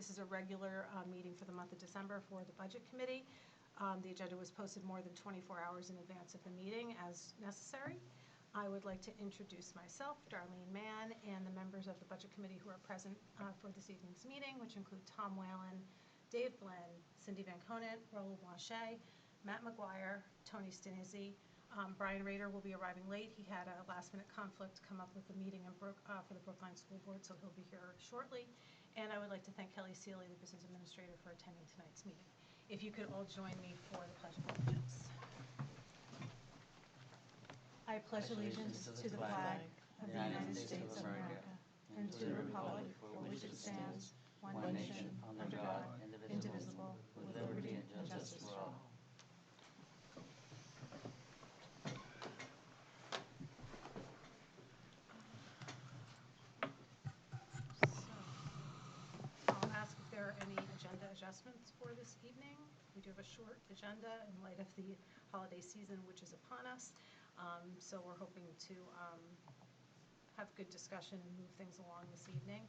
This is a regular meeting for the month of December for the Budget Committee. The agenda was posted more than 24 hours in advance of the meeting as necessary. I would like to introduce myself, Darlene Mann, and the members of the Budget Committee who are present for this evening's meeting, which include Tom Whalen, Dave Blinn, Cindy Van Conant, Raul Blanchet, Matt McGuire, Tony Stanizzi. Brian Rader will be arriving late. He had a last-minute conflict come up with the meeting for the Brookline School Board, so he'll be here shortly. And I would like to thank Kelly Seeley, the Business Administrator, for attending tonight's meeting. If you could all join me for the Pledge of Allegiance. I pledge allegiance to the flag of the United States of America and to the republic for which it stands, one nation, under God, indivisible, with liberty and justice for all. Ask if there are any agenda adjustments for this evening. We do have a short agenda in light of the holiday season, which is upon us. So we're hoping to have good discussion and move things along this evening.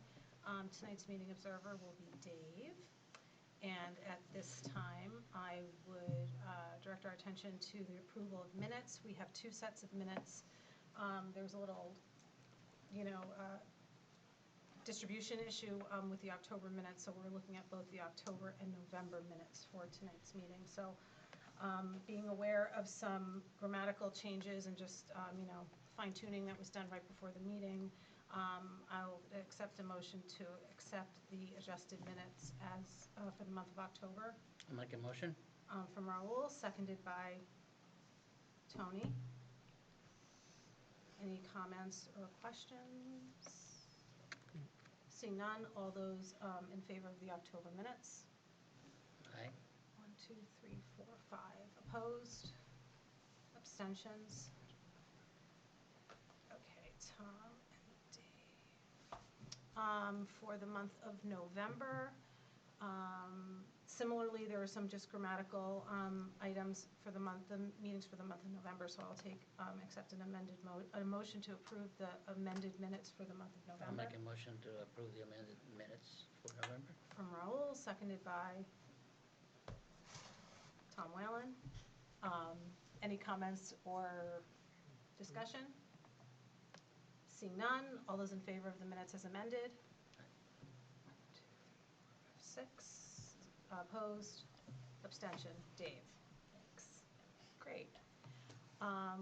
Tonight's meeting observer will be Dave. And at this time, I would direct our attention to the approval of minutes. We have two sets of minutes. There's a little, distribution issue with the October minutes, so we're looking at both the October and November minutes for tonight's meeting. So being aware of some grammatical changes and just fine-tuning that was done right before the meeting, I'll accept a motion to accept the adjusted minutes as for the month of October. I'll make a motion. From Raul, seconded by Tony. Any comments or questions? Seeing none, all those in favor of the October minutes? Aye. 1, 2, 3, 4, 5. Opposed? Abstentions? Okay, Tom and Dave. For the month of November, similarly, there are some just grammatical items for the month, the meetings for the month of November, so I'll take, accept an amended a motion to approve the amended minutes for the month of November. I'll make a motion to approve the amended minutes for November. From Raul, seconded by Tom Whalen. Any comments or discussion? Seeing none, all those in favor of the minutes as amended? 1, 2, 3, 4, 5, 6. Opposed? Abstention? Dave? Thanks. Great.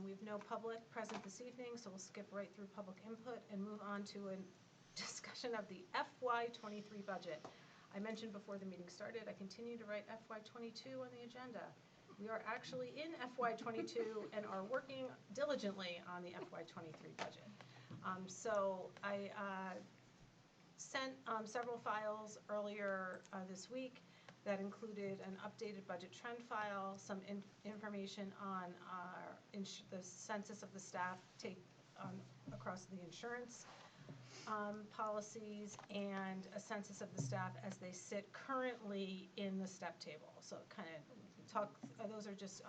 We have no public present this evening, so we'll skip right through public input and move on to a discussion of the FY23 budget. I mentioned before the meeting started, I continue to write FY22 on the agenda. We are actually in FY22 and are working diligently on the FY23 budget. So I sent several files earlier this week that included an updated budget trend file, some information on the census of the staff across the insurance policies, and a census of the staff as they sit currently in the step table. So kind of talk, those are just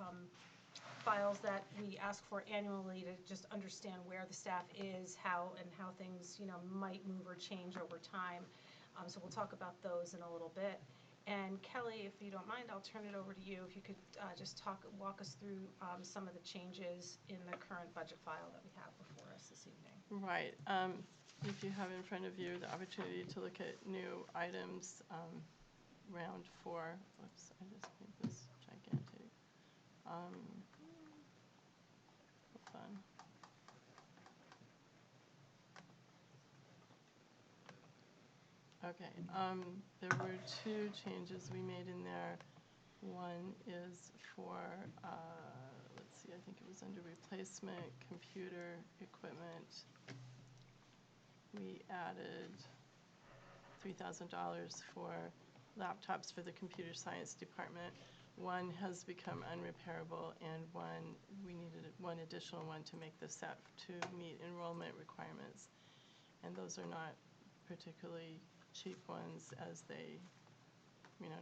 files that we ask for annually to just understand where the staff is, how things might move or change over time. So we'll talk about those in a little bit. And Kelly, if you don't mind, I'll turn it over to you. If you could just walk us through some of the changes in the current budget file that we have before us this evening. Right. If you have in front of you the opportunity to look at new items, round 4. Whoops, I just made this gigantic. Hold on. Okay. There were 2 changes we made in there. One is for, let's see, I think it was under replacement computer equipment. We added $3,000 for laptops for the computer science department. One has become unrepairable, and we needed one additional one to make the set to meet enrollment requirements. And those are not particularly cheap ones, as they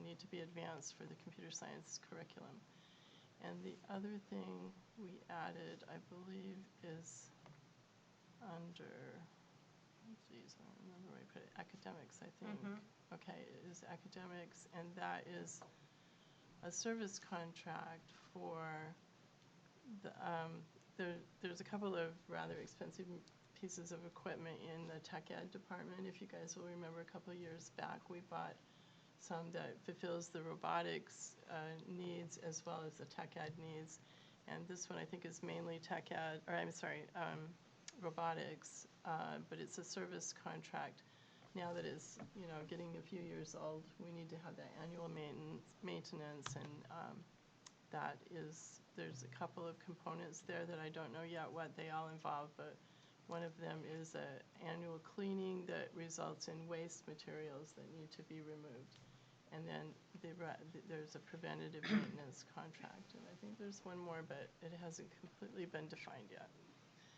need to be advanced for the computer science curriculum. And the other thing we added, I believe, is under, geez, I don't remember where I put it, academics, I think. Okay, is academics, and that is a service contract for the, there's a couple of rather expensive pieces of equipment in the tech ed department. If you guys will remember, a couple of years back, we bought some that fulfills the robotics needs as well as the tech ed needs. And this one I think is mainly tech ed, or I'm sorry, robotics, but it's a service contract. Now that it's, you know, getting a few years old, we need to have that annual maintenance, and that is, there's a couple of components there that I don't know yet what they all involve, but one of them is an annual cleaning that results in waste materials that need to be removed. And then there's a preventative maintenance contract, and I think there's one more, but it hasn't completely been defined yet.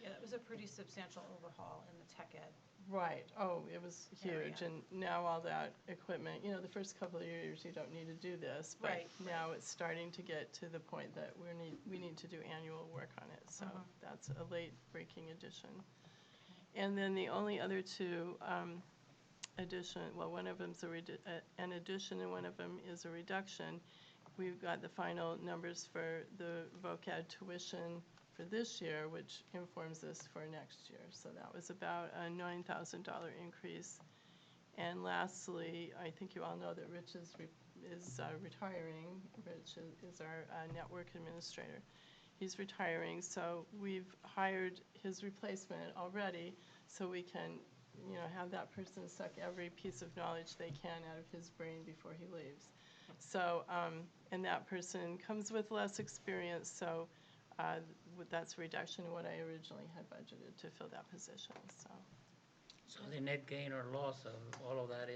Yeah, that was a pretty substantial overhaul in the tech ed. Right. Oh, it was huge. Area. And now all that equipment, you know, the first couple of years you don't need to do this, but Right, now it's starting to get to the point that we need to do annual work on it. So that's a late breaking addition. And then the only other two addition, well, one of them's an addition and one of them is a reduction. We've got the final numbers for the voc-ed tuition for this year, which informs us for next year. So that was about a $9,000 increase. And lastly, I think you all know that Rich is retiring. Rich is our network administrator. He's retiring, so we've hired his replacement already, so we can, you know, have that person suck every piece of knowledge they can out of his brain before he leaves. So, and that person comes with less experience, so that's a reduction in what I originally had budgeted to fill that position. So the net gain or loss of all of that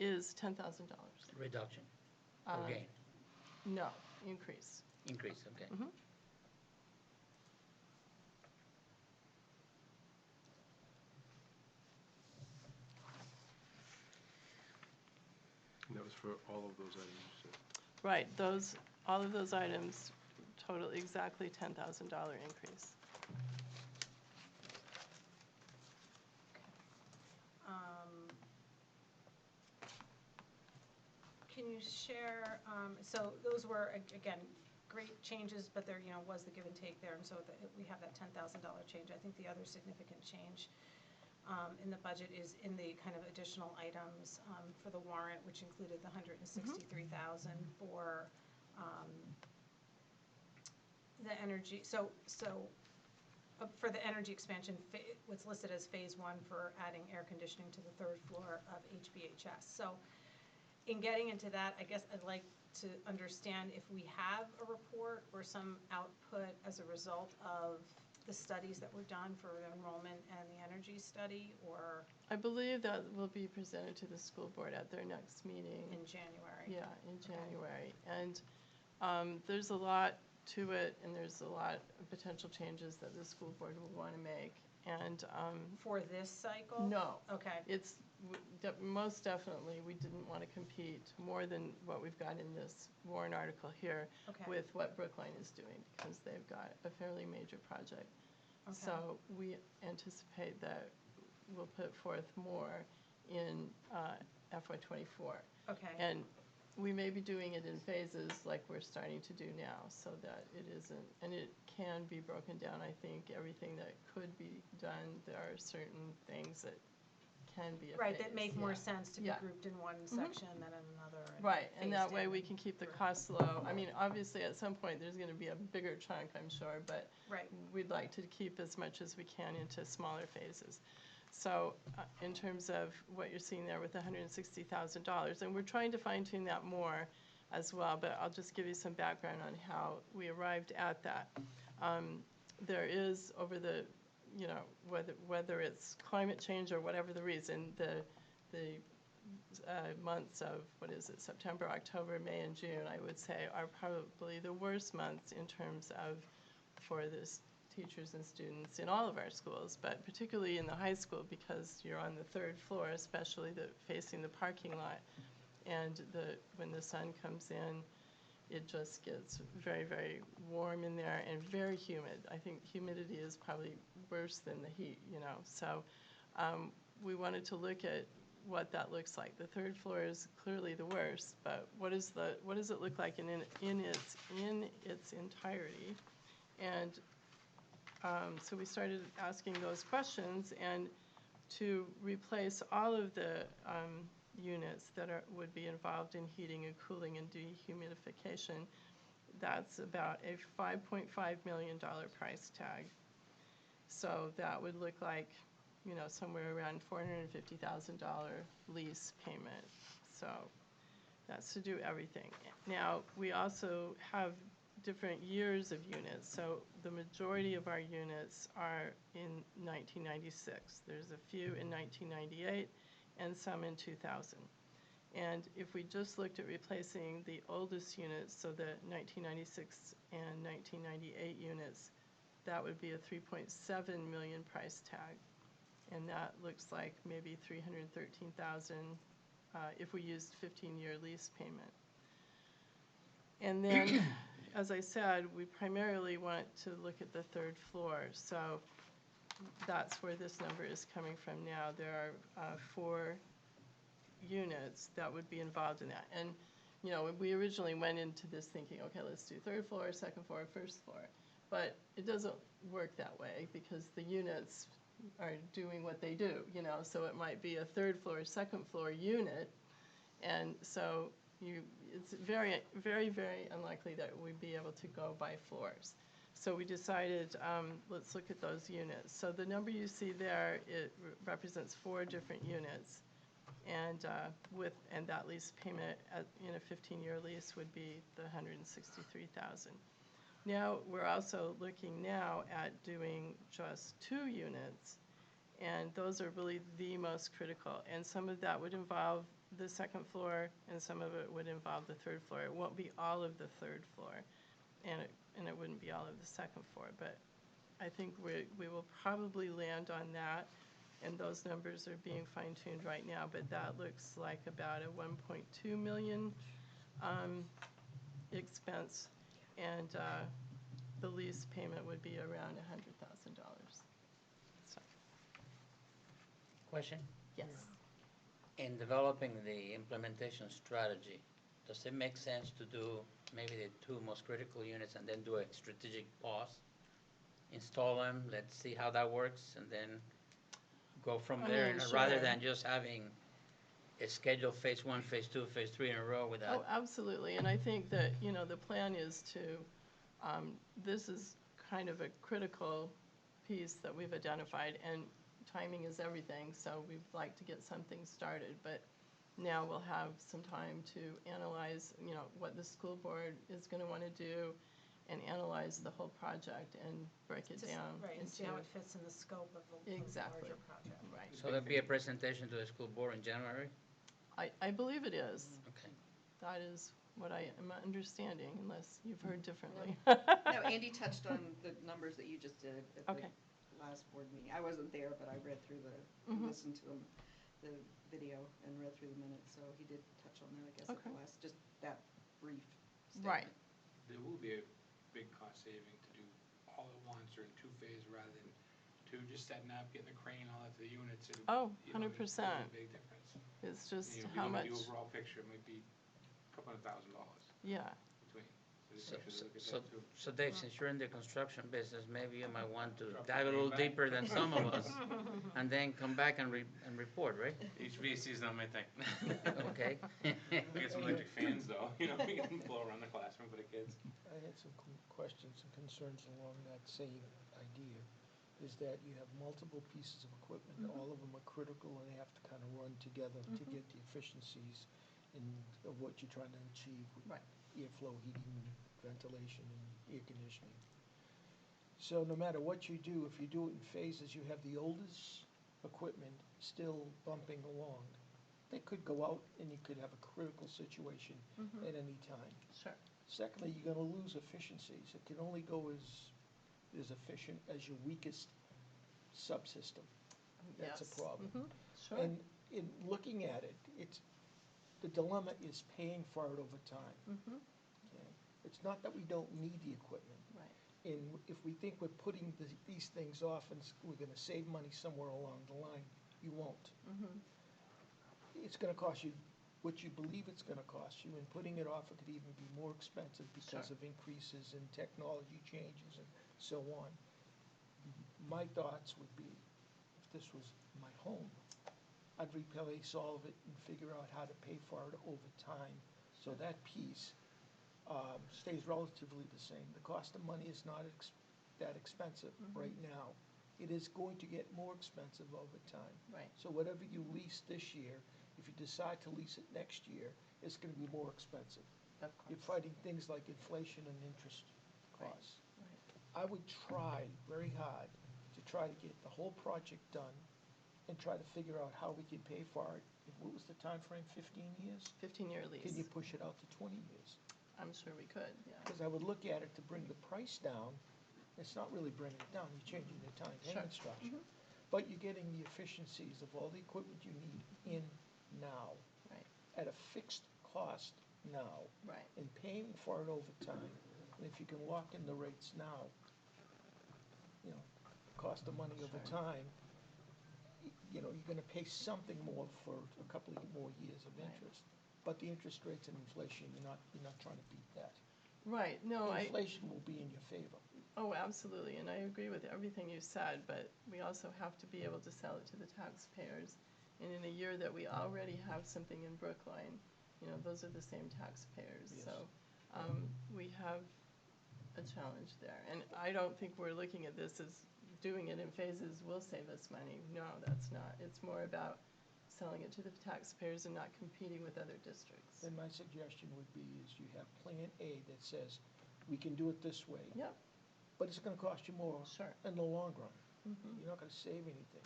is $10,000. reduction or gain? No, increase. Increase, okay. Mhm. And that was for all of those items, you said? Right, all of those items total exactly $10,000 increase. Can you share, so those were, again, great changes, but there, you know, was the give and take there, and so we have that $10,000 change. I think the other significant change in the budget is in the kind of additional items for the warrant, which included the $163,000 for the energy. So for the energy expansion, what's listed as phase 1 for adding air conditioning to the 3rd floor of HBHS. So in getting into that, I guess I'd like to understand if we have a report or some output as a result of the studies that were done for the enrollment and the energy study, or I believe that will be presented to the school board at their next meeting. in January. Yeah, in January. And there's a lot to it, and there's a lot of potential changes that the school board will want to make. And For this cycle? no, Okay. it's most definitely we didn't want to compete more than what we've got in this warrant article here Okay. with what Brookline is doing, because they've got a fairly major project. Okay. So we anticipate that we'll put forth more in FY24. Okay. And we may be doing it in phases like we're starting to do now, so that it isn't, and it can be broken down. I think everything that could be done, there are certain things that can be a Right, phase. that make more Yeah. sense to be Yeah. grouped in one section than in another. Right, and that phased way in we can keep the costs low. I mean, obviously, at some point, there's gonna be a bigger chunk, I'm sure, but Right. we'd like to keep as much as we can into smaller phases. So in terms of what you're seeing there with the $160,000, and we're trying to fine tune that more as well, but I'll just give you some background on how we arrived at that. There is over the, you know, whether it's climate change or whatever the reason, the months of, what is it, September, October, May, and June, I would say, are probably the worst months in terms of, for this teachers and students in all of our schools, but particularly in the high school, because you're on the 3rd floor, especially facing the parking lot, and when the sun comes in, it just gets very, very warm in there and very humid. I think humidity is probably worse than the heat, you know. So we wanted to look at what that looks like. The third floor is clearly the worst, but what does it look like in its entirety? And so we started asking those questions, and to replace all of the units that would be involved in heating and cooling and dehumidification, that's about a $5.5 million price tag. So that would look like, you know, somewhere around $450,000 lease payment. So that's to do everything. Now, we also have different years of units. So the majority of our units are in 1996. There's a few in 1998 and some in 2000. And if we just looked at replacing the oldest units, so the 1996 and 1998 units, that would be a $3.7 million price tag. And that looks like maybe $313,000 if we used 15-year lease payment. And then, as I said, we primarily want to look at the third floor. So that's where this number is coming from now. There are 4 units that would be involved in that. And, you know, we originally went into this thinking, okay, let's do third floor, second floor, first floor. But it doesn't work that way because the units are doing what they do, you know. So it might be a third floor, second floor unit. And so it's very, very, very unlikely that we'd be able to go by floors. So we decided, let's look at those units. So the number you see there, it represents 4 different units. And and that lease payment in a 15-year lease would be the $163,000. Now we're also looking now at doing just 2 units, and those are really the most critical. And some of that would involve the second floor, and some of it would involve the third floor. It won't be all of the third floor, and it wouldn't be all of the second floor. But I think we will probably land on that. And those numbers are being fine-tuned right now, but that looks like about a $1.2 million expense, and the lease payment would be around $100,000. So, Question? yes. In developing the implementation strategy, does it make sense to do maybe the 2 most critical units and then do a strategic pause? Install them, let's see how that works, and then go from there, rather sure. than just having a scheduled phase 1, phase 2, phase 3 in a row without. Oh, absolutely. And I think that, you know, the plan is to, this is kind of a critical piece that we've identified, and timing is everything, so we'd like to get something started. But now we'll have some time to analyze, you know, what the school board is going to want to do, and analyze the whole project and break it down. Right, and see how it fits in the scope of the Exactly. larger project. Right. So there'll be a presentation to the school board in January? I believe it is. Okay. That is what I am understanding, unless you've heard differently. No, Andy touched on the numbers that you just did at Okay. the last board meeting. I wasn't there, but I read through listened to the video and read through the minutes, so he did touch on that, I guess, at the last, just that brief statement. Right. There will be a big cost saving to do all at once or in 2 phases rather than 2, just setting up, getting the crane, all that to the units. Oh, you know, 100%. it's a big difference. It's just You know, how if you much, look at the overall picture, it might be a couple $100,000 yeah. between. So, So just make so, sure to look at that too. so Dave, since you're in the construction business, maybe you might want to dive a little deeper than some of us, and then come back and report, right? HVAC is not my thing. Okay. We get some electric fans though, you know, we can blow around the classroom for the kids. I had some questions and concerns along that same idea, is that you have multiple pieces of equipment, all of them are critical, and they have to kind of run together to get the efficiencies of what you're trying to achieve with Right. airflow, heating, ventilation, and air conditioning. So no matter what you do, if you do it in phases, you have the oldest equipment still bumping along. They could go out and you could have a critical situation at any time. Sure. Secondly, you're gonna lose efficiencies. It can only go as efficient as your weakest subsystem. That's Yes. a problem. Sure. And in looking at it, the dilemma is paying for it over time. Okay? It's not that we don't need the equipment. Right. And if we think we're putting these things off and we're gonna save money somewhere along the line, you won't. it's gonna cost you what you believe it's gonna cost you, and putting it off, it could even be more expensive because Sure. of increases in technology changes and so on. My thoughts would be, if this was my home, I'd replace all of it and figure out how to pay for it over time, so that piece stays relatively the same. The cost of money is not that expensive right now. It is going to get more expensive over time. Right. So whatever you lease this year, if you decide to lease it next year, it's gonna be more expensive. Of You're course. fighting things like inflation and interest Right. costs. Right. I would try very hard to try to get the whole project done and try to figure out how we can pay for it. What was the time frame? 15 years? 15-year Can you lease. push it out to 20 years? I'm sure we could, yeah. Because I would look at it to bring the price down. It's not really bringing it down, you're changing the time payment Sure. structure. But you're getting the efficiencies of all the equipment you need in now. Right. At a fixed cost now. Right. And paying for it over time. And if you can lock in the rates now, you know, cost of money over Sure. time, you know, you're gonna pay something more for a couple of more years of Right. interest. But the interest rates and inflation, you're not trying to beat that. Right, no, Inflation will be in your favor. oh, absolutely, and I agree with everything you said, but we also have to be able to sell it to the taxpayers. And in a year that we already have something in Brookline, you know, those are the same taxpayers, Yes. so, we have a challenge there. And I don't think we're looking at this as doing it in phases will save us money. No, that's not. It's more about selling it to the taxpayers and not competing with other districts. Then my suggestion would be is you have Plan A that says, we can do it this way, Yep, but it's gonna cost you more sure. in the long run. Mhm. You're not gonna save anything.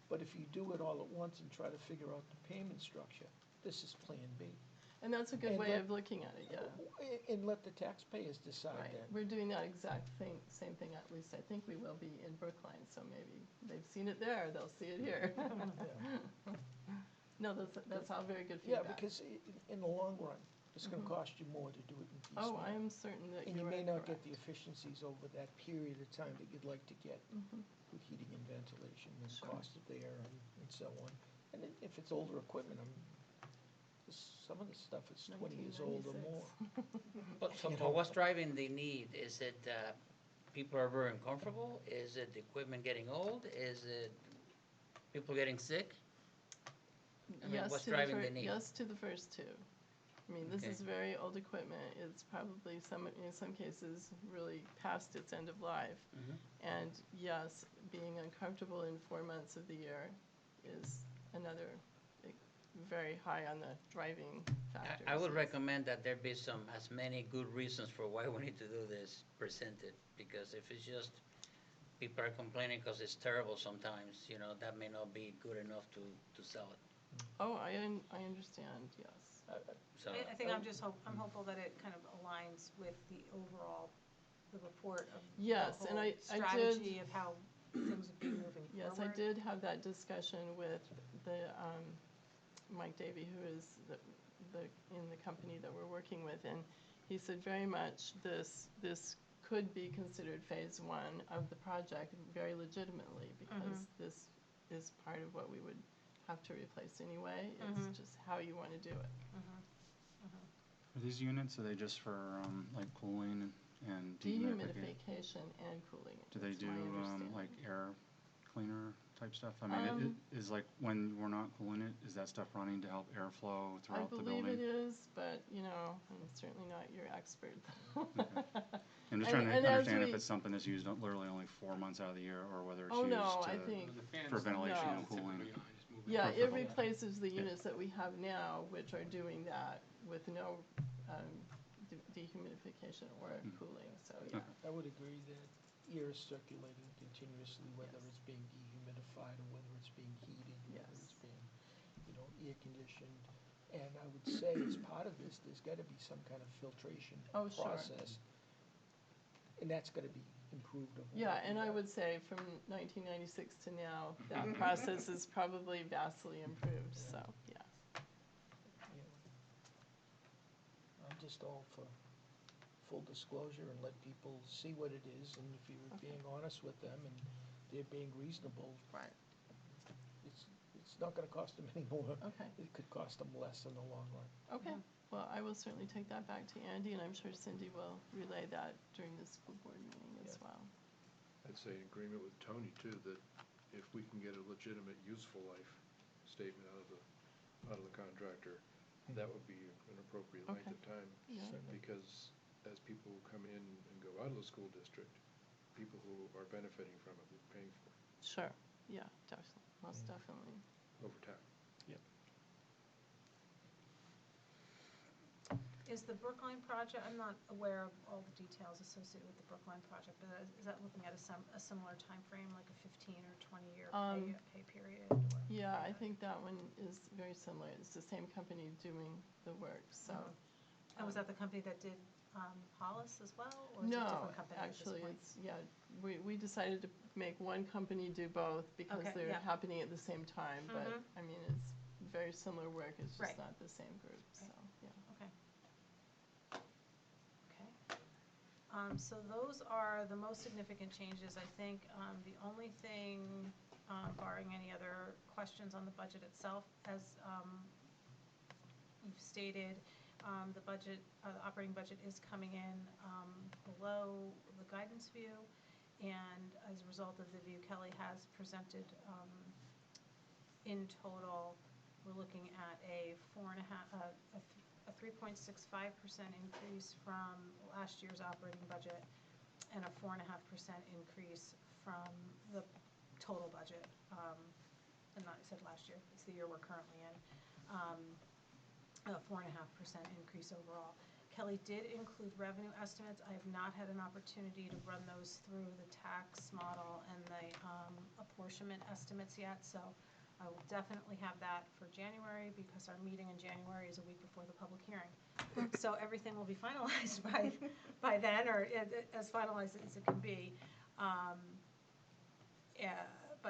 But if you do it all at once and try to figure out the payment structure, this is Plan B. And that's a good And way let- of looking at it, yeah. And let the taxpayers decide Right, then. we're doing that exact thing, same thing, at least I think we will be in Brookline, so maybe they've seen it there, they'll see it here. Yeah. No, that's all very good Yeah, feedback. because in the long run, it's gonna cost you more to do it in piecemeal. Oh, I am certain that And you you are may not get correct. the efficiencies over that period of time that you'd like to get Mhm. with heating and ventilation and Sure. cost of air and so on. And then if it's older equipment, some of the stuff is 20 years old or more. 1996. But so, You so know. what's driving the need? Is it people are very uncomfortable? Is it the equipment getting old? Is it people getting sick? I mean, Yes what's to the driving the need? Yes to the first two. I mean, this Okay. is very old equipment. It's probably in some cases, really past its end of life. Mhm. And yes, being uncomfortable in 4 months of the year is another very high on the driving factors. I would Yes. recommend that there be as many good reasons for why we need to do this presented, because if it's just people are complaining because it's terrible sometimes, you know, that may not be good enough to sell it. Oh, I understand, yes. So, I think I'm hopeful that it kind of aligns with the overall, the report of the Yes, and whole I did- strategy of how things would be moving Yes, forward. I did have that discussion with the, Mike Davy, who is in the company that we're working with, and he said very much this could be considered phase one of the project very legitimately, because this is part of what we would have to replace anyway. It's just how you want to do it. Are these units, are they just for, like cooling and dehumidification? Dehumidification and cooling, Do they is do, my understanding. like air cleaner type stuff? I mean, it is like when we're not cooling it, is that stuff running to help airflow throughout the I believe building? it is, but, you know, I'm certainly not your expert. I'm just And- trying to and as understand if we- it's something that's used literally only 4 months out of the year, or whether it's Oh, used no, I to, think, The fans for ventilation No. and cooling. typically on, just move it. yeah, it Perfect. replaces the Yeah. units that we have now, which are doing that with no dehumidification or cooling, so, yeah. I would agree that air is circulating continuously, whether Yes. it's being dehumidified or whether it's being heated, whether Yes. it's being, air conditioned. And I would say as part of this, there's gotta be some kind of filtration Oh, sure. process. And that's gotta be improved over. Yeah, what we and I have. would say from 1996 to now, that process is probably vastly improved, so, yeah. You know, I'm just all for full disclosure and let people see what it is, and if you're Okay. being honest with them and they're being reasonable, Right. it's It's not gonna cost them any more. Okay. It could cost them less in the long run. Okay, well, I will certainly take that back to Andy, and I'm sure Cindy will relay that during the school board meeting as Yeah. well. I'd say in agreement with Tony too, that if we can get a legitimate useful life statement out of the contractor, that would be an appropriate length Okay. of time. Yeah. Certainly. Because as people come in and go out of the school district, people who are benefiting from it will be paying for it Sure, yeah, definitely, most definitely. over time. Is the Brookline project, I'm not aware of all the details associated with the Brookline project, but is that looking at a similar timeframe, like a 15 or 20-year pay period? Or Yeah, I think that one is very similar. It's the same company doing the work, so. And was that the company that did Hollis as well? Or is it a No, different company at this actually, point? it's, yeah, we decided to make one company do both because Okay, they're yeah. happening at the same time, but, Mhm. I mean, it's very similar work, it's just Right. not the same group, so, yeah. Okay. Okay. So those are the most significant changes. I think the only thing, barring any other questions on the budget itself, as you've stated, the budget, the operating budget is coming in below the guidance view, and as a result of the view Kelly has presented, in total, we're looking at a 3.65% increase from last year's operating budget and a 4.5% increase from the total budget. And not, I said last year, it's the year we're currently in. A 4.5% increase overall. Kelly did include revenue estimates. I have not had an opportunity to run those through the tax model and the apportionment estimates yet, so I will definitely have that for January because our meeting in January is a week before the public hearing. So everything will be finalized by then, or as finalized as it can be, by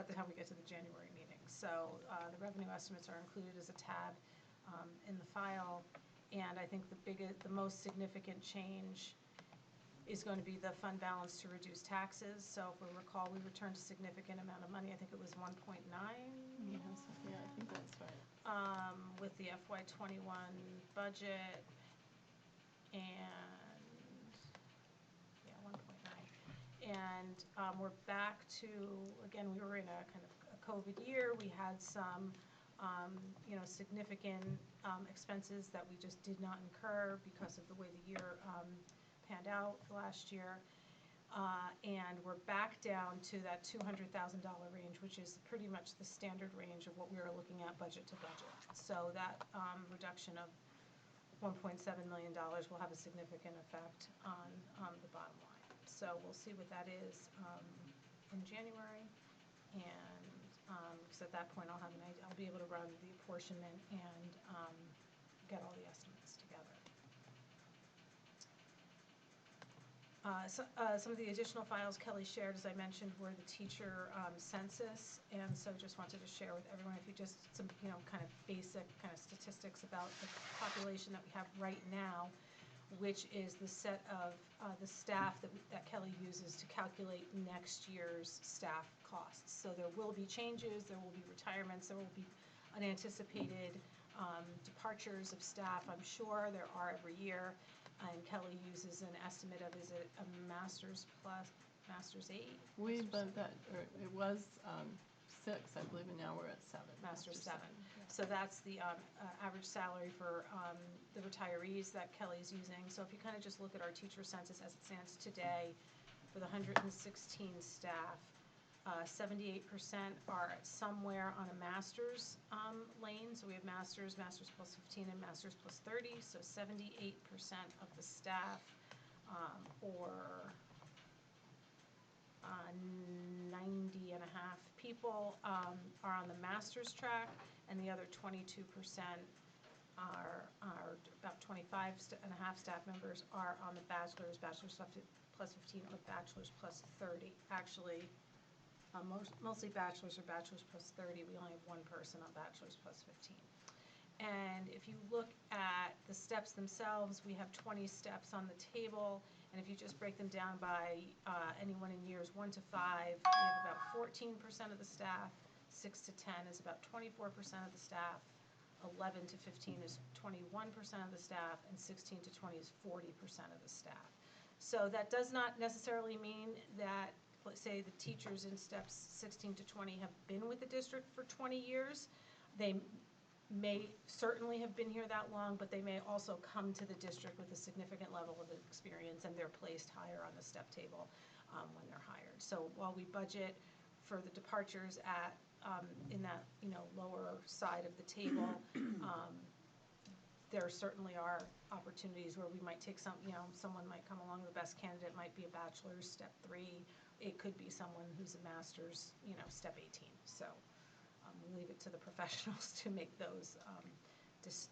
the time we get to the January meeting. So the revenue estimates are included as a tab in the file, and I think the most significant change is going to be the fund balance to reduce taxes. So if we recall, we returned a significant amount of money. I think it was 1.9. Yes, yeah, I think that's right. With the FY21 budget, and yeah, 1.9. And we're back to, again, we were in a kind of a COVID year. We had some significant expenses that we just did not incur because of the way the year panned out last year. And we're back down to that $200,000 range, which is pretty much the standard range of what we are looking at budget to budget. So that reduction of $1.7 million will have a significant effect on the bottom line. So we'll see what that is in January, and because at that point I'll be able to run the apportionment and get all the estimates together. Some of the additional files Kelly shared, as I mentioned, were the teacher census, and so just wanted to share with everyone, if you just some kind of basic kind of statistics about the population that we have right now, which is the set of the staff that Kelly uses to calculate next year's staff costs. So there will be changes, there will be retirements, there will be unanticipated departures of staff, I'm sure. There are every year. And Kelly uses an estimate of, is it a master's plus, master's 8? We bumped that, or it was 6, I believe, and now we're at 7. Master's Master's 7. So that's the average salary for the retirees that Kelly's using. So if you kind of just look at our teacher census as it stands today, for the 116 staff, 78% are somewhere on a master's lane. So we have master's plus 15, and master's plus 30. So 78% of the staff, or 90 and a half people, are on the master's track, and the other 22% are about 25 and a half staff members are on the bachelor's plus 15, or bachelor's plus 30. Actually, mostly bachelor's or bachelor's plus 30. We only have one person on bachelor's plus 15. And if you look at the steps themselves, we have 20 steps on the table, and if you just break them down by anyone in years 1 to 5, we have about 14% of the staff, 6 to 10 is about 24% of the staff, 11 to 15 is 21% of the staff, and 16 to 20 is 40% of the staff. So that does not necessarily mean that, let's say, the teachers in steps 16 to 20 have been with the district for 20 years. They may certainly have been here that long, but they may also come to the district with a significant level of experience, and they're placed higher on the step table when they're hired. So while we budget for the departures at in that lower side of the table, there certainly are opportunities where we might take someone might come along, the best candidate might be a bachelor's, step 3. It could be someone who's a master's, step 18. So we leave it to the professionals to make those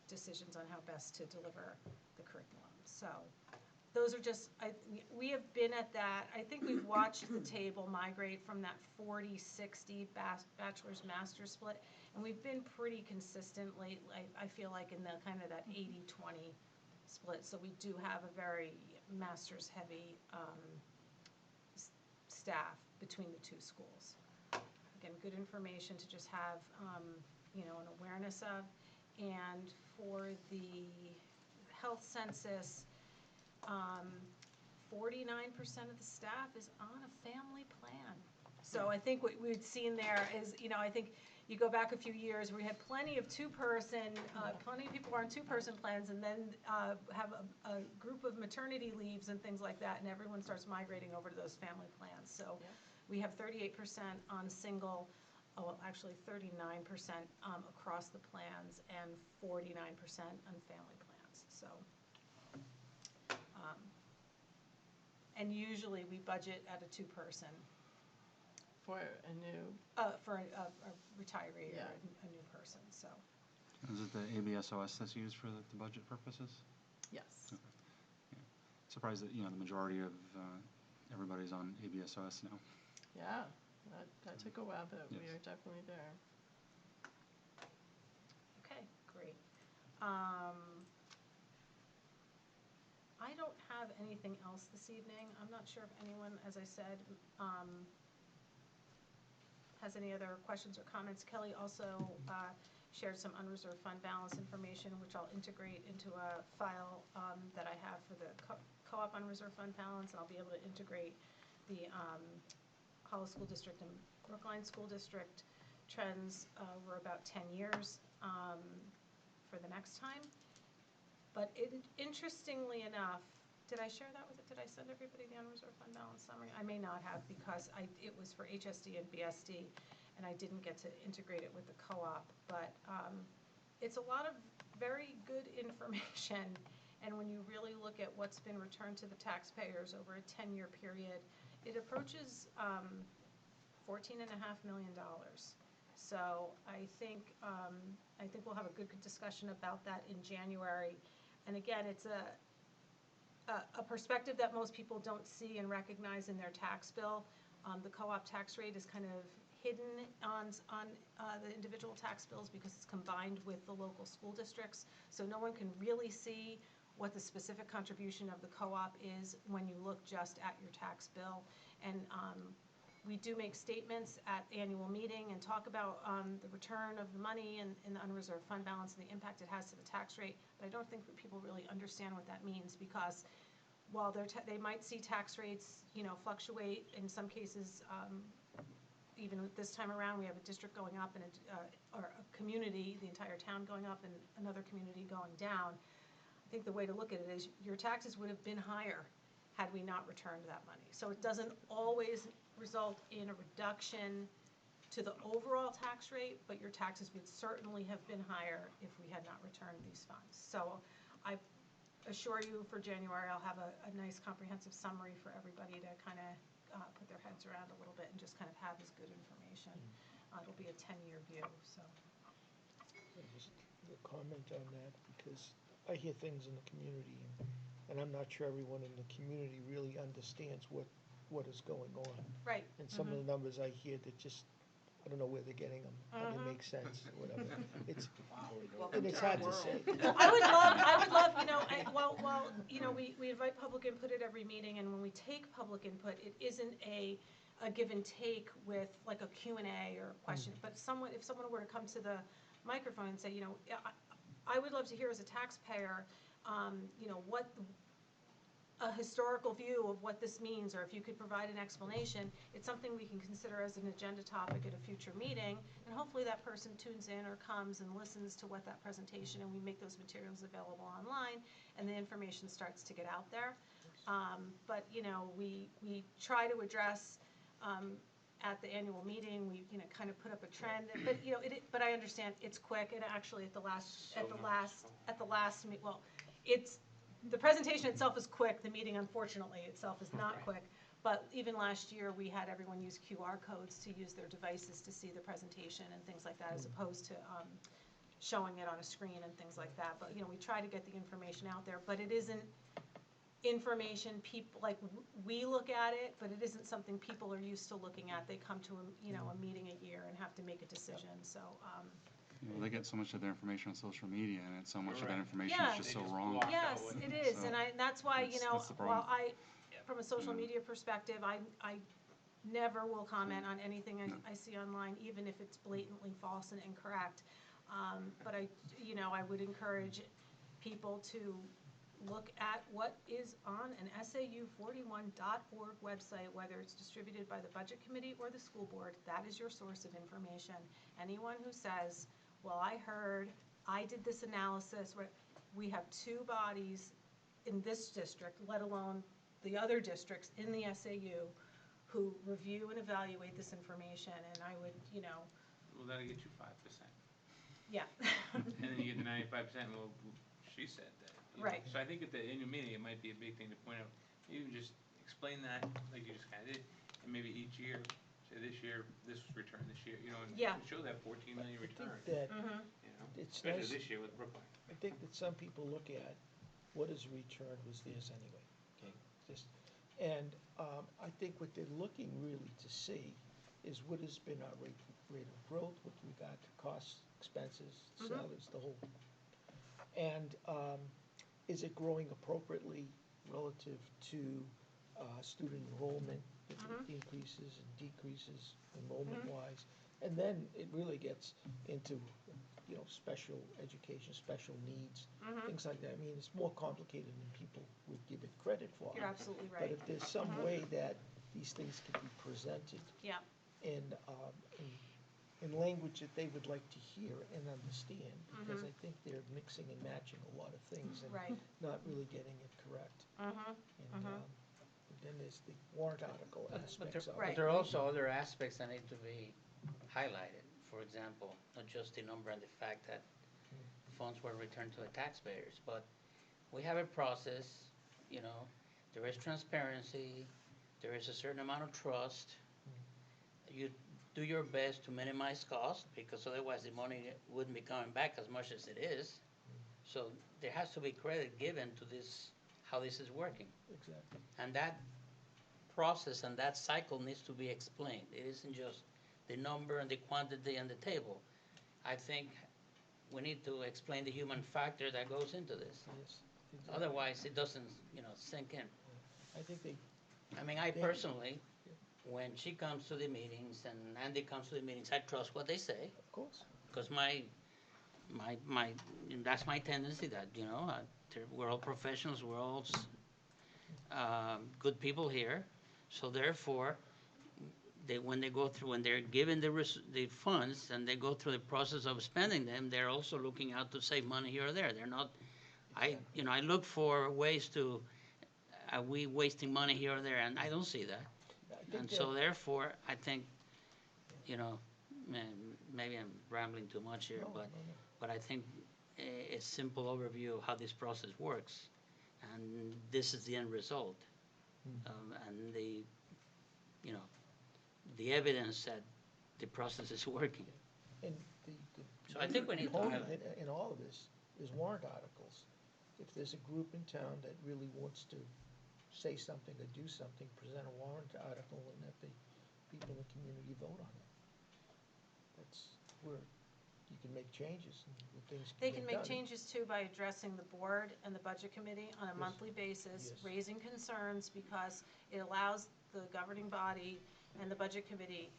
decisions on how best to deliver the curriculum. So those are just, we have been at that, I think we've watched the table migrate from that 40-60 bachelor's master's split, and we've been pretty consistent lately, I feel like, in the kind of that 80-20 split. So we do have a very master's heavy staff between the two schools. Again, good information to just have an awareness of. And for the health census, 49% of the staff is on a family plan. So I think what we've seen there is, I think you go back a few years, we had plenty of plenty of people were on 2-person plans, and then have a group of maternity leaves and things like that, and everyone starts migrating over to those family plans. So we have 38% on single, actually 39% across the plans, and 49% on family plans. So. And usually we budget at a 2-person. For a new. For a retiree or a new person, so. Is it the ABSOS that's used for the budget purposes? Yes. Okay. Yeah. Surprised that, the majority of everybody's on ABSOS now. Yeah, that took a while, but Yes. we are definitely there. Okay, great. I don't have anything else this evening. I'm not sure if anyone, as I said, has any other questions or comments. Kelly also shared some unreserved fund balance information, which I'll integrate into a file that I have for the co-op unreserved fund balance, and I'll be able to integrate the Hollis School District and Brookline School District trends over about 10 years for the next time. But interestingly enough, did I share that did I send everybody the unreserved fund balance summary? I may not have, because it was for HSD and BSD, and I didn't get to integrate it with the co-op. But it's a lot of very good information, and when you really look at what's been returned to the taxpayers over a 10-year period, it approaches $14.5 million. So I think we'll have a good discussion about that in January. And again, it's a perspective that most people don't see and recognize in their tax bill. The co-op tax rate is kind of hidden on the individual tax bills because it's combined with the local school districts. So no one can really see what the specific contribution of the co-op is when you look just at your tax bill. And we do make statements at the annual meeting and talk about the return of the money and the unreserved fund balance and the impact it has to the tax rate. But I don't think that people really understand what that means, because while they might see tax rates, fluctuate in some cases. Even this time around, we have a district going up and or a community, the entire town going up, and another community going down. I think the way to look at it is your taxes would have been higher had we not returned that money. So it doesn't always result in a reduction to the overall tax rate, but your taxes would certainly have been higher if we had not returned these funds. So I assure you, for January, I'll have a nice comprehensive summary for everybody to kind of put their heads around a little bit and just kind of have this good information. It'll be a 10-year view, so. Just a comment on that, because I hear things in the community, and I'm not sure everyone in the community really understands what is going on. Right. And some of the numbers I hear that just, I don't know where they're getting them, how they make sense, or whatever. It's, and it's hard to say. I would love, while we invite public input at every meeting, and when we take public input, it isn't a a give and take with like a Q&A or a question, but if someone were to come to the microphone and say, you know, I would love to hear as a taxpayer, you know, what a historical view of what this means, or if you could provide an explanation, it's something we can consider as an agenda topic at a future meeting, and hopefully that person tunes in or comes and listens to what that presentation, and we make those materials available online, and the information starts to get out there. But, you know, we try to address, at the annual meeting, we, you know, kind of put up a trend, but, you know, but I understand it's quick, and actually well, the presentation itself is quick, the meeting unfortunately itself is not quick, but even last year, we had everyone use QR codes to use their devices to see the presentation and things like that, as opposed to showing it on a screen and things like that, but, you know, we try to get the information out there, but it isn't information people, like, we look at it, but it isn't something people are used to looking at. They come to a meeting a year and have to make a decision, so, You know, they get so much of their information on social media, and it's so much of that information Yeah. is just They so just wrong. block yes, out what- it is, So, and that's why, you know, that's the problem. while from a social Yeah. media perspective, I never will comment on anything No. I see online, even if it's blatantly false and incorrect. But I would encourage people to look at what is on an SAU41.org website, whether it's distributed by the Budget Committee or the school board. That is your source of information. Anyone who says, well, I heard, I did this analysis, we have two bodies in this district, let alone the other districts in the SAU, who review and evaluate this information, and I would, Well, that'll get you 5%. yeah. And then you get the 95%, well, she said that. you know. Right. So I think at the annual meeting, it might be a big thing to point out. You just explain that, like you just kind of did, and maybe each year, say this year, this was returned this year, and Yeah. show that 14 million I think return, that it's especially nice, this year with Brookline. I think that some people look at what is returned was theirs anyway, okay? And I think what they're looking really to see is what has been our rate of growth with regard to costs, expenses, salaries, the whole. And is it growing appropriately relative to student enrollment, with the increases and decreases enrollment-wise? And then it really gets into, special education, special needs, things like that. I mean, it's more complicated than people would give it credit for. You're absolutely But right. if there's some way that these things can be presented Yeah, in language that they would like to hear and understand, because I think they're mixing and matching a lot of things and right. not really getting it correct. And then there's the warrant article aspects of Right. it. But there are also other aspects that need to be highlighted. For example, not just the number and the fact that funds were returned to the taxpayers, but we have a process, there is transparency, there is a certain amount of trust. You do your best to minimize cost, because otherwise the money wouldn't be coming back as much as it is. So there has to be credit given to this, how this is working. Exactly. And that process and that cycle needs to be explained. It isn't just the number and the quantity and the table. I think we need to explain the human factor that goes into this. Yes, exactly. Otherwise, it doesn't, sink in. I think they, I mean, I personally, when she comes to the meetings and Andy comes to the meetings, I trust what they say, of course, because that's my tendency that, we're all professionals, we're all good people here. So therefore, when they're given the funds and they go through the process of spending them, they're also looking out to save money here or there. They're not, I look for ways to, are we wasting money here or there? And I don't see that. I think And that, so therefore, I think, maybe I'm rambling too much here, no. but I think a simple overview of how this process works, and this is the end result. And the evidence that the process is working. And So I think we need to component highlight in all of this is warrant articles. If there's a group in town that really wants to say something or do something, present a warrant article and let the people in the community vote on it. That's where you can make changes and where things They can can get make done. changes too by addressing the board and the budget committee on a monthly basis, Yes. raising concerns, because it allows the governing body and the budget committee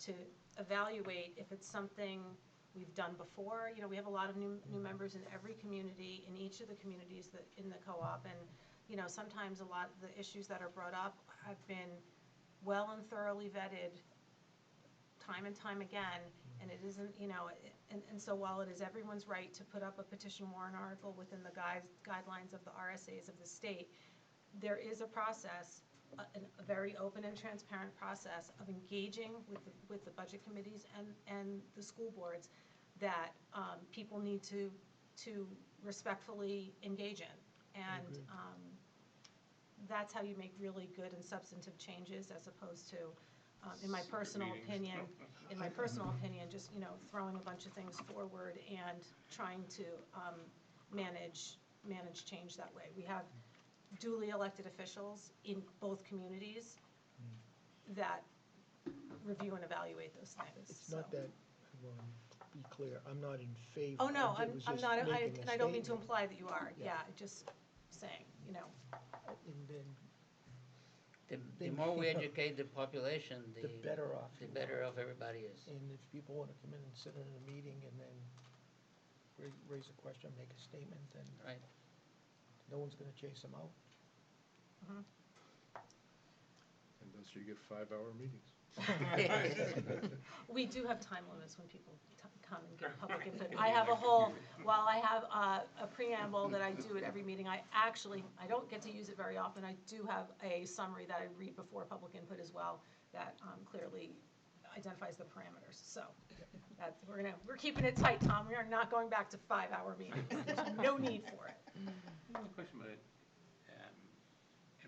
to evaluate if it's something we've done before. You know, we have a lot of new members in every community, in each of the communities that, in the co-op, and, you know, sometimes a lot of the issues that are brought up have been well and thoroughly vetted time and time again, and it isn't, you know, and so while it is everyone's right to put up a petition warrant article within the guidelines of the RSAs of the state, there is a process, a very open and transparent process of engaging with the budget committees and the school boards that people need to respectfully engage in. And that's how you make really good and substantive changes, as opposed to, in my personal opinion, just, you know, throwing a bunch of things forward and trying to manage change that way. We have duly elected officials in both communities that review and evaluate those things. It's not that, I want to be clear, I'm not in favor. Oh, no, I was I'm just not, making a and I don't mean to statement. imply that you are, Yeah. just saying, you know. And then The Then, more we you know, educate the population, the better off. the you better are. off everybody is. And if people want to come in and sit in a meeting and then raise a question, make a statement, then Right. no one's going to chase them out. And thus you get 5-hour meetings. We do have time limits when people come and give public input. I have a whole, while I have a preamble that I do at every meeting, I don't get to use it very often. I do have a summary that I read before public input as well that clearly identifies the parameters. So that's, we're keeping it tight, Tom. We are not going back to 5-hour meetings. There's no need for it. I have a question about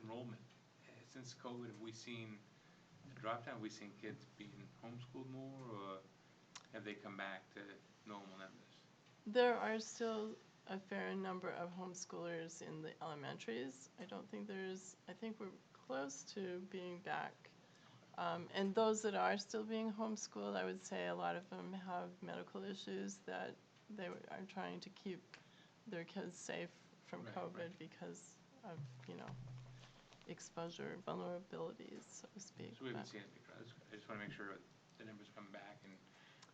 enrollment. Since COVID, have we seen a drop down? Have we seen kids being homeschooled more, or have they come back to normal numbers? There are still a fair number of homeschoolers in the elementaries. I think we're close to being back. And those that are still being homeschooled, I would say a lot of them have medical issues that they are trying to keep their kids safe from Right, COVID right. because of, you know, exposure vulnerabilities, so to speak. So we haven't But, seen it before. I just want to make sure the numbers come back and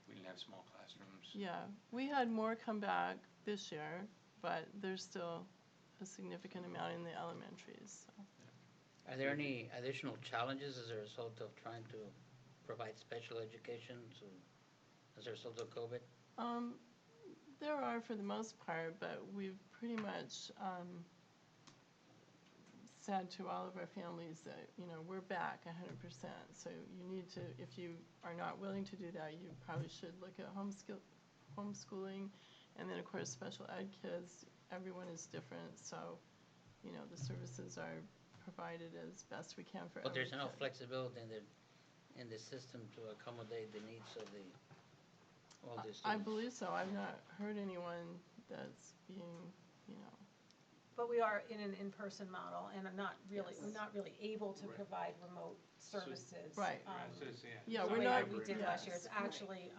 we didn't have small classrooms. yeah, we had more come back this year, but there's still a significant amount in the elementaries. So. Are there any additional challenges as a result of trying to provide special education as a result of COVID? There are for the most part, but we've pretty much said to all of our families that, you know, we're back 100%. So you need to, if you are not willing to do that, you probably should look at homeschooling. And then, of course, special ed kids, everyone is different. So, you know, the services are provided as best we can for But there's every enough kid. flexibility in the system to accommodate the needs of all the students? I believe so. I've not heard anyone that's being, you know. But we are in an in-person model, and we're not really able to Right. provide remote services. Right. So it's, Yeah, the we're way not- that we did yeah. last year. It's actually,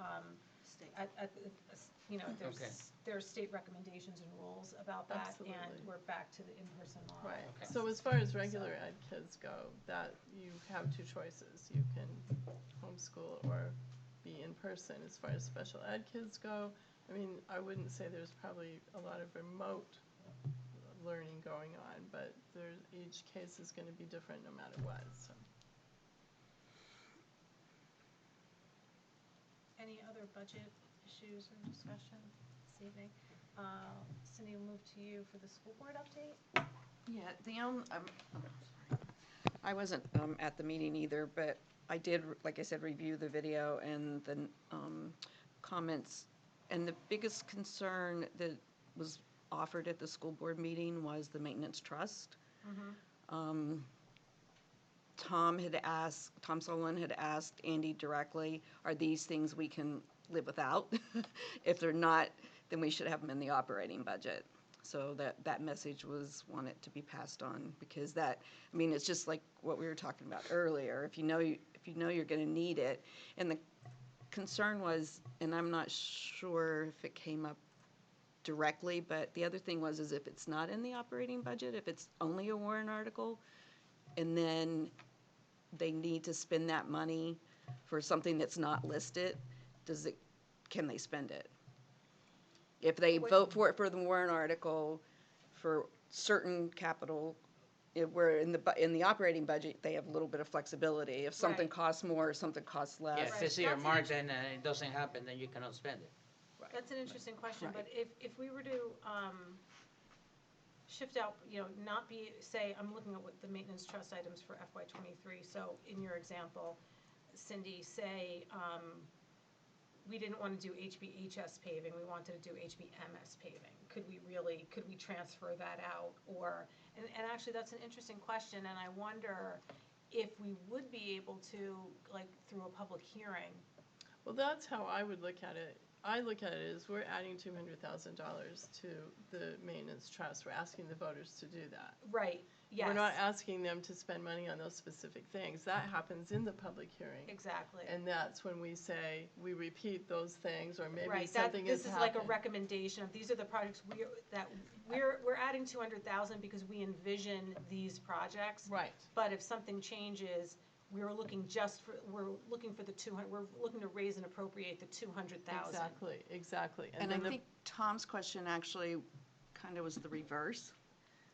you know, Okay. there's state recommendations and rules about that, and Absolutely. we're back to the in-person model. Right. Okay. So as far as regular ed kids go, that you have two choices. You can homeschool or be in person. As far as special ed kids go, I mean, I wouldn't say there's probably a lot of remote learning going on, but each case is going to be different no matter what. So. Any other budget issues or discussion this evening? Cindy, we'll move to you for the school board update. Yeah, sorry. I wasn't at the meeting either, but I did, like I said, review the video and the comments. And the biggest concern that was offered at the school board meeting was the maintenance trust. Tom Sullivan had asked Andy directly, are these things we can live without? If they're not, then we should have them in the operating budget. So that message was wanted to be passed on, because that, I mean, it's just like what we were talking about earlier. If you know you're going to need it, and the concern was, and I'm not sure if it came up directly, but the other thing was, is if it's not in the operating budget, if it's only a warrant article, and then they need to spend that money for something that's not listed, can they spend it? If they vote for it for the warrant article, for certain capital, where in the operating budget, they have a little bit of flexibility. If something Right. costs more, or something costs Yeah, less. if Right. it's That's an earmarked and it doesn't happen, then you cannot spend it. That's an interesting question, Right. but if we were to, shift out, not be, say, I'm looking at what the maintenance trust items for FY '23, so in your example, Cindy, say, we didn't want to do HBHS paving, we wanted to do HBMS paving. Could we transfer that out? Or, and actually, that's an interesting question, and I wonder if we would be able to, like, through a public hearing. Well, that's how I would look at it. I look at it as we're adding $200,000 to the maintenance trust. We're asking the voters to do that. Right, yes. We're not asking them to spend money on those specific things. That happens in the public hearing. Exactly. And that's when we say, we repeat those things, or maybe Right, something has this is like a happened. recommendation of, these are the projects we're adding 200,000 because we envision these projects. Right. But if something changes, we're looking for the 200, we're looking to raise and appropriate the 200,000. Exactly. And I then think Tom's question actually kind of was the reverse.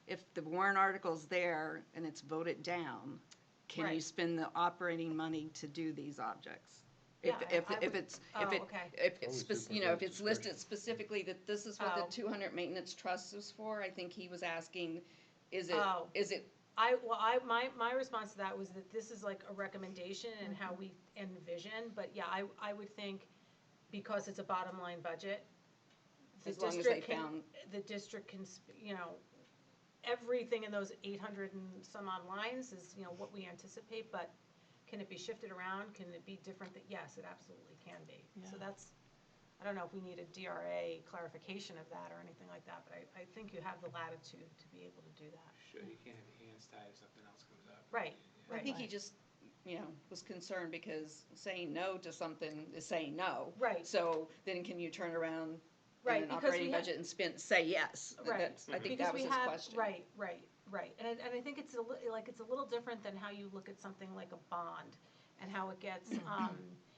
If the warrant article's there and it's voted down, can you Right. spend the operating money to do these objects? Yeah, If I would- it's, oh, if it, okay. if it's, Always if superintendent's it's listed discretion. specifically that this is what the Oh. 200 maintenance trust is for, I think he was asking, is it, Oh. is it, My response to that was that this is like a recommendation and how we envision, but yeah, I would think, because it's a bottom line budget, as long as they found, the district can, everything in those 800 and some odd lines is, what we anticipate, but can it be shifted around? Can it be different? Yes, it absolutely can be. So Yeah. that's, I don't know if we need a DRA clarification of that or anything like that, but I think you have the latitude to be able to do that. Sure, you can't have your hands tied if something else comes up. Right, I think he Right. just, was concerned because saying no to something is saying no. Right. So then can you turn around Right, in an because operating we have- budget and say yes? Right. I think Because that was we his have, question. right, and I think it's it's a little different than how you look at something like a bond, and how it gets,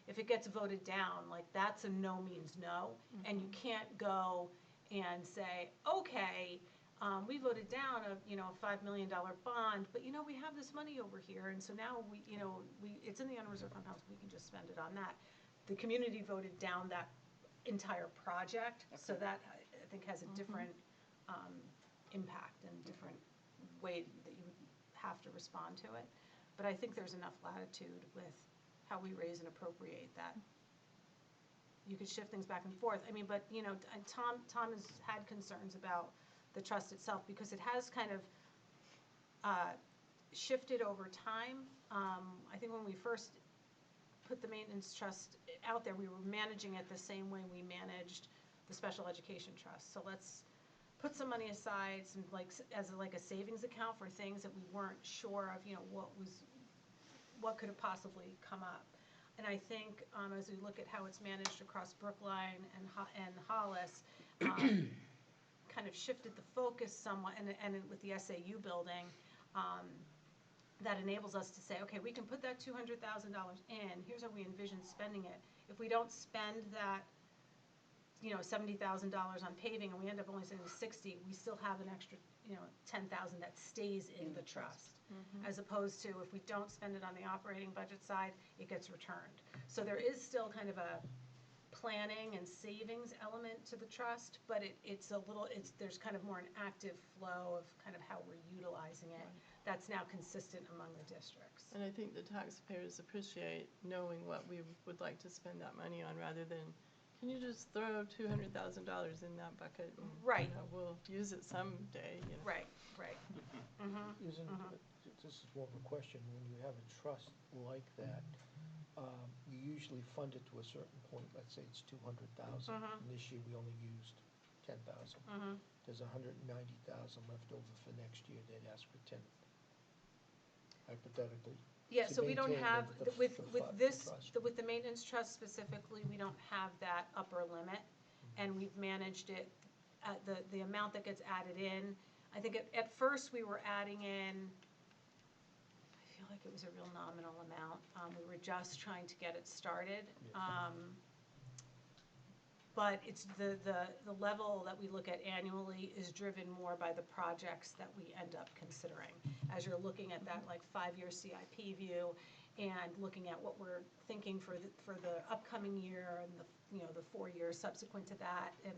if it gets voted down, like, that's a no means no, and you can't go and say, okay, we voted down a $5 million bond, but we have this money over here, and so now it's in the unreserved fund balance, we can just spend it on that. The community voted down that entire project, so that, I think, has a different impact and different way that you would have to respond to it. But I think there's enough latitude with how we raise and appropriate that you could shift things back and forth. I mean, but, Tom has had concerns about the trust itself, because it has kind of shifted over time. I think when we first put the maintenance trust out there, we were managing it the same way we managed the special education trust. So let's put some money aside, as a savings account for things that we weren't sure of, what could have possibly come up. And I think, as we look at how it's managed across Brookline and Hollis, kind of shifted the focus somewhat, and with the SAU building, that enables us to say, okay, we can put that $200,000 in, here's how we envision spending it. If we don't spend that, $70,000 on paving, and we end up only spending 60, we still have an extra, 10,000 that stays in the trust. As opposed to, if we don't spend it on the operating budget side, it gets returned. So there is still kind of a planning and savings element to the trust, but there's kind of more an active flow of kind of how we're utilizing it. That's now consistent among the districts. And I think the taxpayers appreciate knowing what we would like to spend that money on, rather than, can you just throw $200,000 in that bucket and Right. We'll use it someday. Right. This is more of a question, when you have a trust like that, you usually fund it to a certain point, let's say it's 200,000. And this year we only used 10,000. There's 190,000 left over for next year, they'd ask for 10, hypothetically. Yeah, to so we don't maintain have, with trust. with the maintenance trust specifically, we don't have that upper limit, and we've managed it, the amount that gets added in. I think at first we were adding in, I feel like it was a real nominal amount. We were just trying to get it started. But it's the level that we look at annually is driven more by the projects that we end up considering. As you're looking at that like 5-year CIP view and looking at what we're thinking for the upcoming year and the 4 years subsequent to that and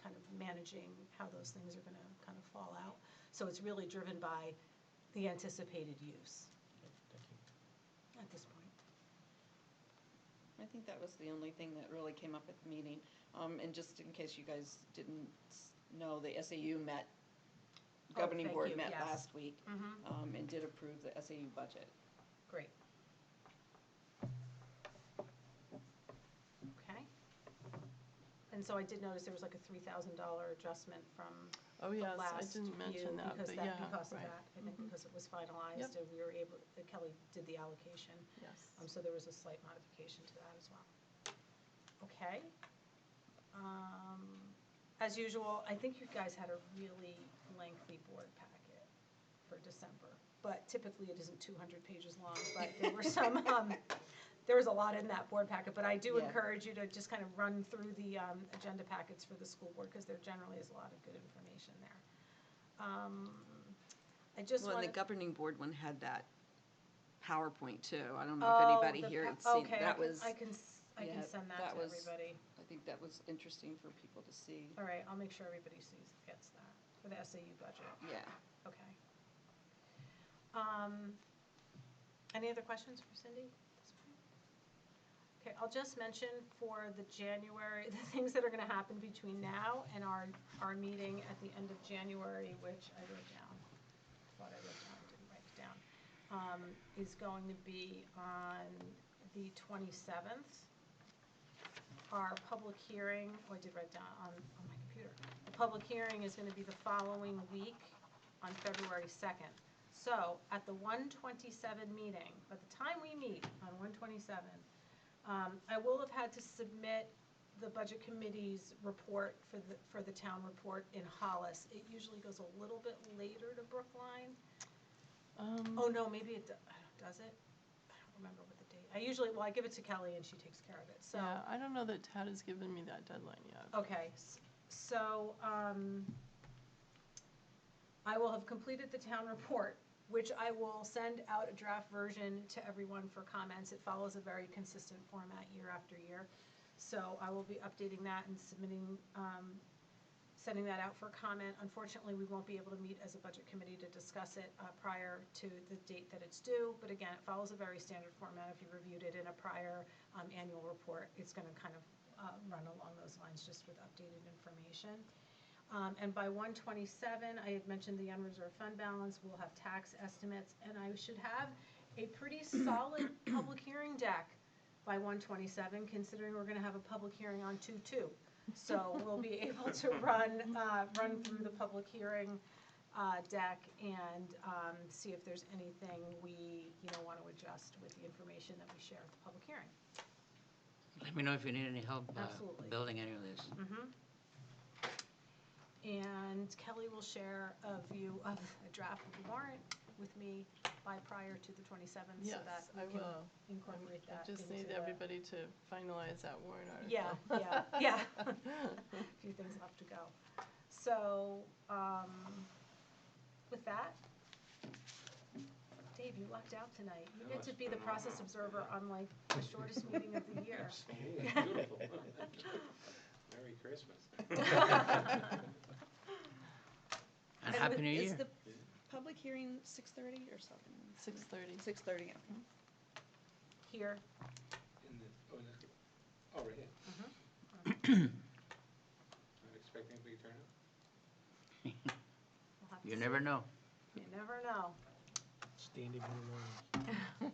kind of managing how those things are gonna kind of fall out. So it's really driven by the anticipated use at this point. I think that was the only thing that really came up at the meeting. And just in case you guys didn't know, the SAU met, governing thank board you, met yes. last week, and did approve the SAU budget. Great. Okay. And so I did notice there was like a $3,000 adjustment from Oh, the yes, I last didn't mention view that, because but yeah, because of right. that, I think because it was finalized Yep. and we were able, Kelly did the allocation. Yes. So there was a slight modification to that as well. Okay. As usual, I think you guys had a really lengthy board packet for December, but typically it isn't 200 pages long, but there were some, there was a lot in that board packet, but I do Yeah. encourage you to just kind of run through the agenda packets for the school board, because there generally is a lot of good information there. I just Well, want and the governing board one had that PowerPoint too. I don't know Oh, if anybody the here pa- had seen, okay, that was, I can yeah, send that that to was- everybody. I think that was interesting for people to see. All right, I'll make sure everybody gets that for the SAU budget. Yeah. Okay. Any other questions for Cindy at this point? Okay, I'll just mention for the January, the things that are gonna happen between now and our meeting at the end of January, which I wrote down. Thought I wrote down, didn't write it down. Is going to be on the 27th. Our public hearing, I did write down on my computer. The public hearing is gonna be the following week on February 2nd. So, at the 127 meeting, by the time we meet on 127, I will have had to submit the budget committee's report for the town report in Hollis. It usually goes a little bit later to Brookline. Oh, no, maybe it does it? I don't remember what the date. I give it to Kelly and she takes care of it, so. Yeah, I don't know that Tad has given me that deadline yet. Okay, so, I will have completed the town report, which I will send out a draft version to everyone for comments. It follows a very consistent format year after year. So I will be updating that and sending that out for comment. Unfortunately, we won't be able to meet as a budget committee to discuss it prior to the date that it's due. But again, it follows a very standard format. If you reviewed it in a prior annual report, it's going to kind of run along those lines just with updated information. And by 127, I had mentioned the unreserved fund balance. We'll have tax estimates, and I should have a pretty solid public hearing deck by 127, considering we're going to have a public hearing on 2/2. So we'll be able to run through the public hearing deck and see if there's anything we want to adjust with the information that we share at the public hearing. Let me know if you need any help Absolutely. building any of this. And Kelly will share a view of a draft of the warrant with me by prior to the 27th, Yes, so that I we can will. incorporate I that just into need the- everybody to finalize that warrant article. Yeah. A few things left to go. So, with that, Dave, you lucked out tonight. You get to be the process observer on like the shortest meeting of the year. Absolutely, beautiful. Merry Christmas. And Happy New Is Year. the public hearing 6:30 or something? 6:30. 6:30, okay. Here. Oh, right here. Mhm. Not expecting a big turnout? We'll have to You see. never know. You never know. Standing room only.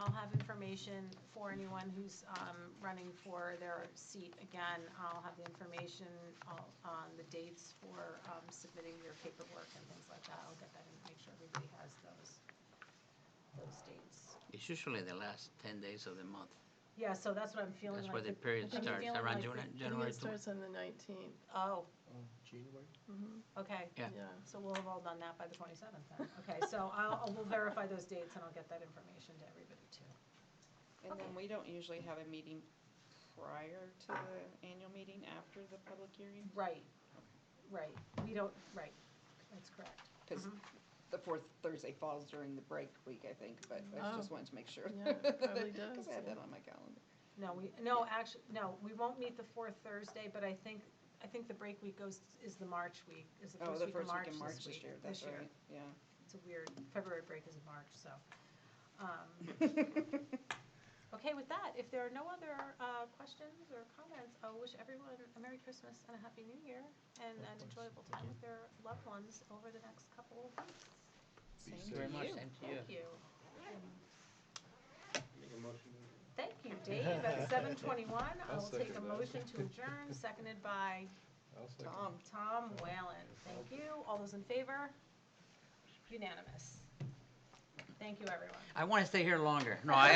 I'll have information for anyone who's running for their seat. Again, I'll have the information on the dates for submitting your paperwork and things like that. I'll get that and make sure everybody has those dates. It's usually the last 10 days of the month. Yeah, so that's what I'm feeling That's like. where the period I'm starts, feeling around like June, the- I think January it starts on the 19th. Oh, January? Okay, Yeah. Yeah. so we'll have all done that by the 27th then. Okay, so we'll verify those dates and I'll get that information to everybody too. And then we don't usually have a meeting prior to the annual meeting after the public hearing? Right, right. We don't, right, that's correct. Because the fourth Thursday falls during the break week, I think, but I just wanted to make sure. Yeah, it probably does, Because I had yeah. that on my calendar. Actually, no, we won't meet the fourth Thursday, but I think the break week is the March week, is the Oh, first the week of first week March in March this this week. year, that's right, yeah. It's a weird, February break is in March, so. Okay, with that, if there are no other questions or comments, I'll wish everyone a Merry Christmas and a Happy New Year and an enjoyable time with their loved ones over the next couple of weeks. Same Thank you to very much, you. same to you. Thank you. Make a motion. Thank you, Dave. At 7:21, I I'll will take a second that. motion to adjourn, seconded by I'll second. Tom. Tom Whalen. Thank you. All those in favor? Unanimous. Thank you, everyone. I want to stay here longer. No, I